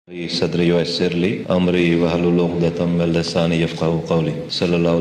صدري ويسر لي أمري واحلل عقدة من لساني يفقهوا قولي صلى الله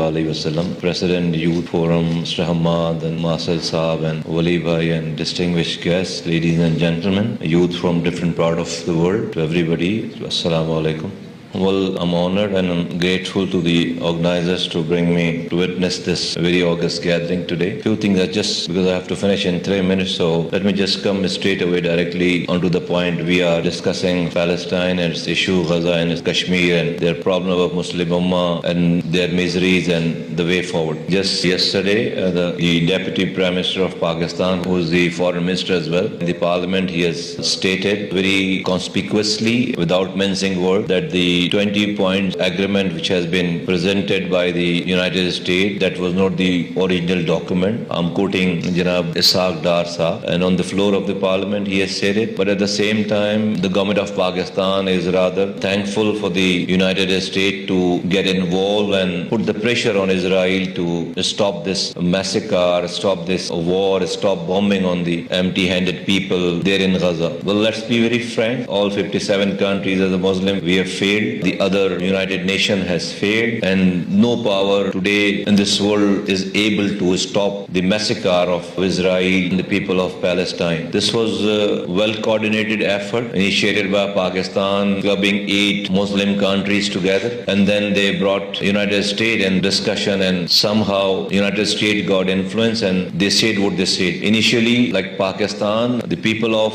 عليه وسلم. President Youth Forum Mr. Hamad and Marcel Saab and Wali Bhai and distinguished guests, ladies and gentlemen, youth from different parts of the world, to everybody, Assalamu alaikum. Well, I'm honored and I'm grateful to the organizers to bring me to witness this very august gathering today. Few things are just because I have to finish in 3 minutes, so let me just come straight away directly onto the point. We are discussing Palestine and its issue, Gaza and its Kashmir and their problem of Muslim Ummah and their miseries and the way forward. Just yesterday, the Deputy Prime Minister of Pakistan, who is the Foreign Minister as well, in the Parliament, he has stated very conspicuously, without mincing words, that the 20-point agreement which has been presented by the United States, that was not the original document. I'm quoting Janab Ishaq Dar Saab, and on the floor of the Parliament he has said it. But at the same time, the government of Pakistan is rather thankful for the United States to get involved and put the pressure on Israel to stop this massacre, stop this war, stop bombing on the empty-handed people there in Gaza. Well, let's be very frank. All 57 countries as a Muslim, we have failed. The other United Nations has failed, and no power today in this world is able to stop the massacre of Israel and the people of Palestine. This was a well-coordinated effort initiated by Pakistan, clubbing 8 Muslim countries together, and then they brought United States in discussion, and somehow United States got influence and they said what they said. Initially, like Pakistan, the people of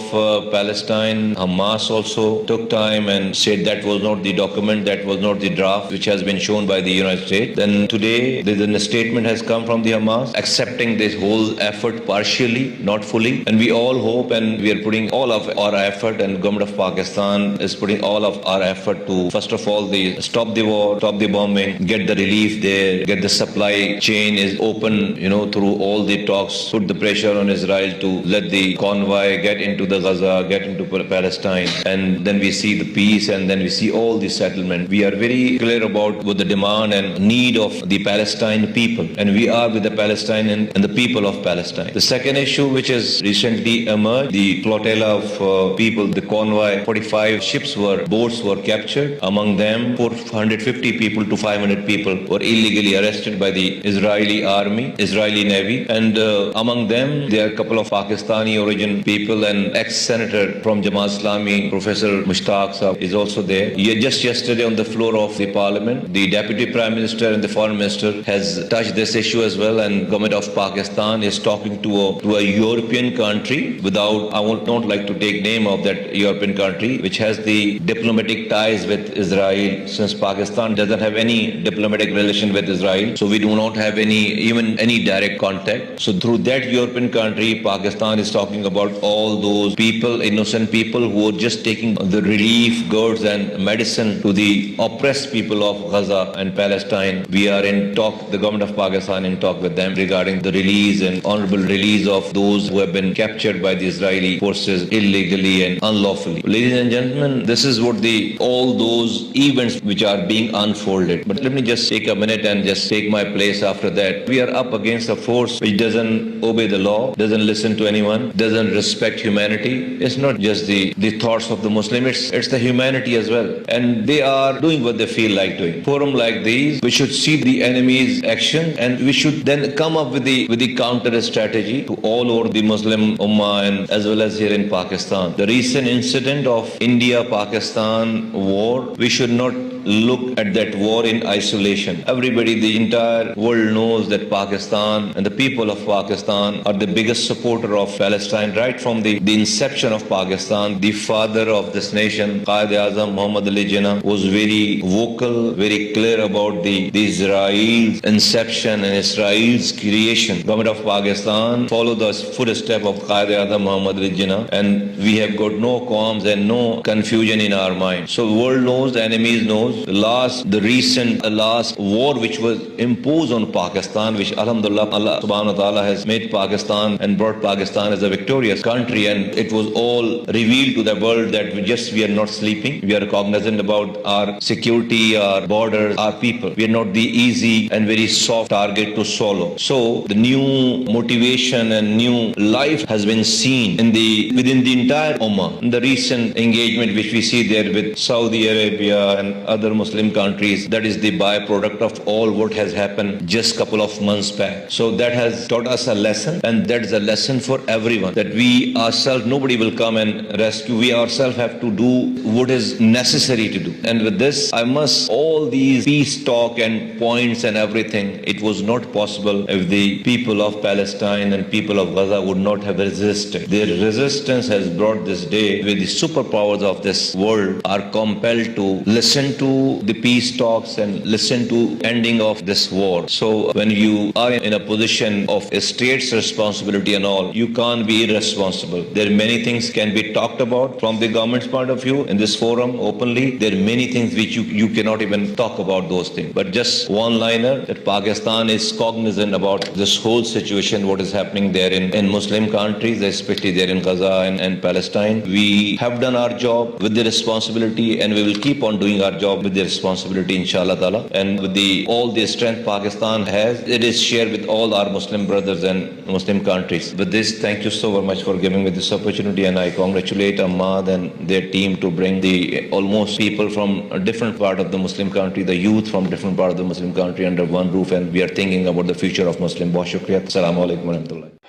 Palestine, Hamas also took time and said that was not the document, that was not the draft which has been shown by the United States. Then today, the statement has come from the Hamas accepting this whole effort partially, not fully. And we all hope, and we are putting all of our effort, and government of Pakistan is putting all of our effort to, first of all, stop the war, stop the bombing, get the relief there, get the supply chain is open, through all the talks, put the pressure on Israel to let the convoy get into the Gaza, get into Palestine, and then we see the peace, and then we see all the settlement. We are very clear about what the demand and need of the Palestine people, and we are with the Palestine and the people of Palestine. The second issue which has recently emerged, the flotilla of people, the convoy, 45 boats were captured. Among them, 450 people to 500 people were illegally arrested by the Israeli army, Israeli Navy, and among them, there are a couple of Pakistani origin people, and ex-senator from Jamaat Islami, Professor Mushtaq Saab is also there. Just yesterday on the floor of the Parliament, the Deputy Prime Minister and the Foreign Minister has touched this issue as well, and government of Pakistan is talking to a European country I would not like to take name of that European country, which has the diplomatic ties with Israel, since Pakistan doesn't have any diplomatic relation with Israel, so we do not have any direct contact. So through that European country, Pakistan is talking about all those people, innocent people who are just taking the relief goods and medicine to the oppressed people of Gaza and Palestine. We are in talk, the government of Pakistan in talk with them regarding the release and honorable release of those who have been captured by the Israeli forces illegally and unlawfully. Ladies and gentlemen, this is what all those events which are being unfolded. But let me just take a minute and just take my place after that. We are up against a force which doesn't obey the law, doesn't listen to anyone, doesn't respect humanity. It's not just the thoughts of the Muslim, it's the humanity as well. And they are doing what they feel like doing. Forum like these, we should see the enemy's action, and we should then come up with the counter strategy to all over the Muslim Ummah and as well as here in Pakistan. The recent incident of India-Pakistan war, we should not look at that war in isolation. Everybody, the entire world knows that Pakistan and the people of Pakistan are the biggest supporter of Palestine right from the inception of Pakistan. The father of this nation, Quaid-e-Azam Muhammad Ali Jinnah, was very vocal, very clear about the Israel's inception and Israel's creation. Government of Pakistan followed the footsteps of Quaid-e-Azam Muhammad Ali Jinnah, and we have got no qualms and no confusion in our mind. So the world knows, the enemies knows knows, the recent war which was imposed on Pakistan, which alhamdulillah Allah subhanahu wa ta'ala has made Pakistan and brought Pakistan as a victorious country, and it was all revealed to the world that we are not sleeping. We are cognizant about our security, our borders, our people. We are not the easy and very soft target to swallow. So the new motivation and new life has been seen within the entire Ummah. In the recent engagement which we see there with Saudi Arabia and other Muslim countries, that is the byproduct of all what has happened just couple of months back. So that has taught us a lesson, and that is a lesson for everyone, that we ourselves, nobody will come and rescue. We ourselves have to do what is necessary to do. And with this, all these peace talk and points and everything, it was not possible if the people of Palestine and people of Gaza would not have resisted. Their resistance has brought this day where the superpowers of this world are compelled to listen to the peace talks and listen to ending of this war. So when you are in a position of a state's responsibility and all, you can't be irresponsible. There are many things can be talked about from the government's point of view in this forum openly. There are many things which you cannot even talk about those things. But just one liner, that Pakistan is cognizant about this whole situation, what is happening there in Muslim countries, especially there in Gaza and Palestine. We have done our job with the responsibility, and we will keep on doing our job with the responsibility, inshallah ta'ala. And with all the strength Pakistan has, it is shared with all our Muslim brothers and Muslim countries. With this, thank you so very much for giving me this opportunity, and I congratulate Ahmad and their team to bring the almost people from a different part of the Muslim country, the youth from different part of the Muslim country under one roof, and we are thinking about the future of Muslim. Shukriya. Assalamu alaikum wa rahmatullah.